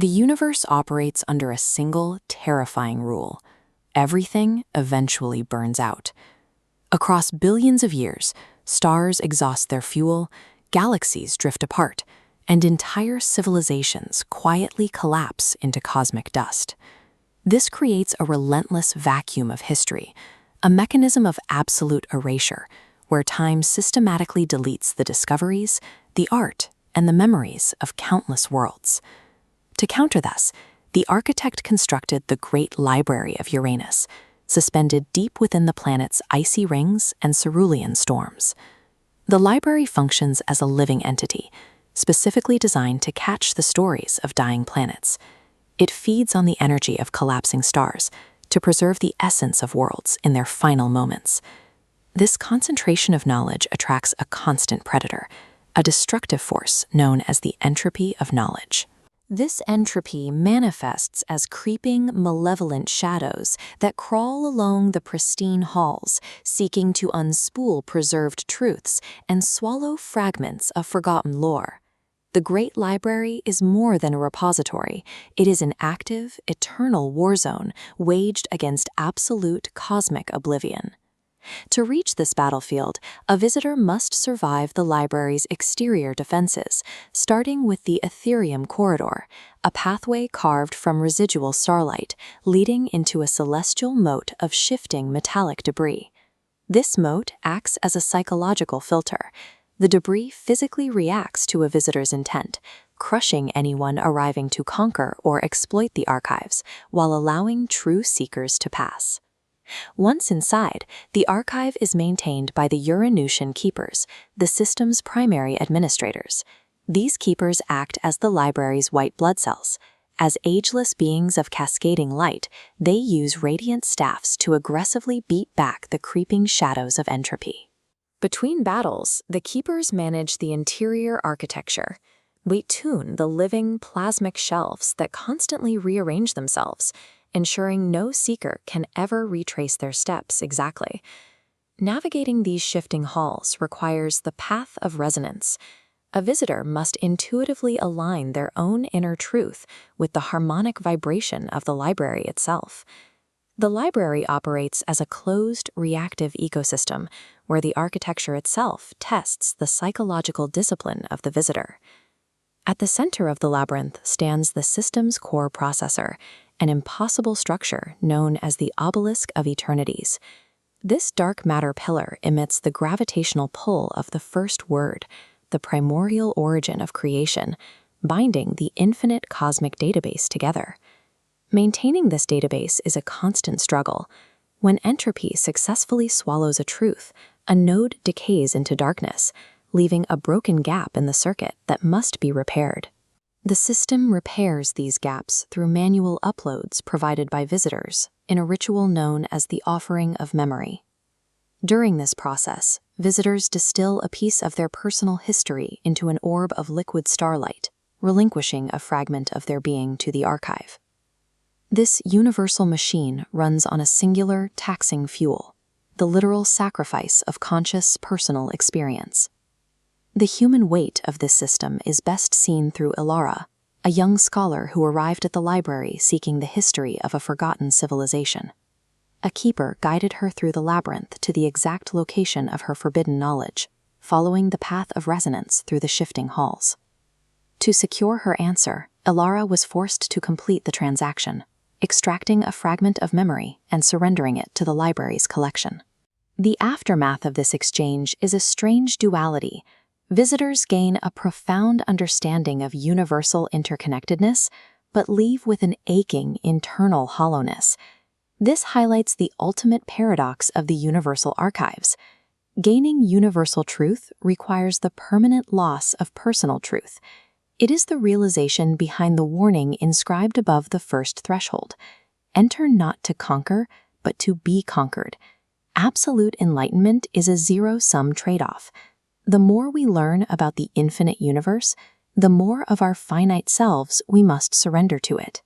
The universe operates under a single, terrifying rule. Everything eventually burns out. Across billions of years, stars exhaust their fuel, galaxies drift apart, and entire civilizations quietly collapse into cosmic dust. This creates a relentless vacuum of history, a mechanism of absolute erasure, where time systematically deletes the discoveries, the art, and the memories of countless worlds. To counter this, the architect constructed the Great Library of Uranus, suspended deep within the planet's icy rings and cerulean storms. The library functions as a living entity, specifically designed to catch the stories of dying planets. It feeds on the energy of collapsing stars to preserve the essence of worlds in their final moments. This concentration of knowledge attracts a constant predator, a destructive force known as the entropy of knowledge. This entropy manifests as creeping, malevolent shadows that crawl along the pristine halls, seeking to unspool preserved truths and swallow fragments of forgotten lore. The Great Library is more than a repository. It is an active, eternal war zone waged against absolute cosmic oblivion. To reach this battlefield, a visitor must survive the library's exterior defenses, starting with the Etherium Corridor, a pathway carved from residual starlight, leading into a celestial moat of shifting metallic debris. This moat acts as a psychological filter. The debris physically reacts to a visitor's intent, crushing anyone arriving to conquer or exploit the archives, while allowing true seekers to pass. Once inside, the archive is maintained by the Uranutian Keepers, the system's primary administrators. These keepers act as the library's white blood cells. As ageless beings of cascading light, they use radiant staffs to aggressively beat back the creeping shadows of entropy. Between battles, the keepers manage the interior architecture. They tune the living plasmic shelves that constantly rearrange themselves, ensuring no seeker can ever retrace their steps exactly. Navigating these shifting halls requires the path of resonance. A visitor must intuitively align their own inner truth with the harmonic vibration of the library itself. The library operates as a closed, reactive ecosystem where the architecture itself tests the psychological discipline of the visitor. At the center of the labyrinth stands the system's core processor, an impossible structure known as the Obelisk of Eternities. This dark matter pillar emits the gravitational pull of the first word, the primordial origin of creation, binding the infinite cosmic database together. Maintaining this database is a constant struggle. When entropy successfully swallows a truth, a node decays into darkness, leaving a broken gap in the circuit that must be repaired. The system repairs these gaps through manual uploads provided by visitors in a ritual known as the Offering of Memory. During this process, visitors distill a piece of their personal history into an orb of liquid starlight, relinquishing a fragment of their being to the archive. This universal machine runs on a singular, taxing fuel, the literal sacrifice of conscious personal experience. The human weight of this system is best seen through Ilara, a young scholar who arrived at the library seeking the history of a forgotten civilization. A keeper guided her through the labyrinth to the exact location of her forbidden knowledge, following the path of resonance through the shifting halls. To secure her answer, Ilara was forced to complete the transaction, extracting a fragment of memory and surrendering it to the library's collection. The aftermath of this exchange is a strange duality. Visitors gain a profound understanding of universal interconnectedness, but leave with an aching internal hollowness. This highlights the ultimate paradox of the universal archives. Gaining universal truth requires the permanent loss of personal truth. It is the realization behind the warning inscribed above the first threshold. Enter not to conquer, but to be conquered. Absolute enlightenment is a zero-sum trade-off. The more we learn about the infinite universe, the more of our finite selves we must surrender to it.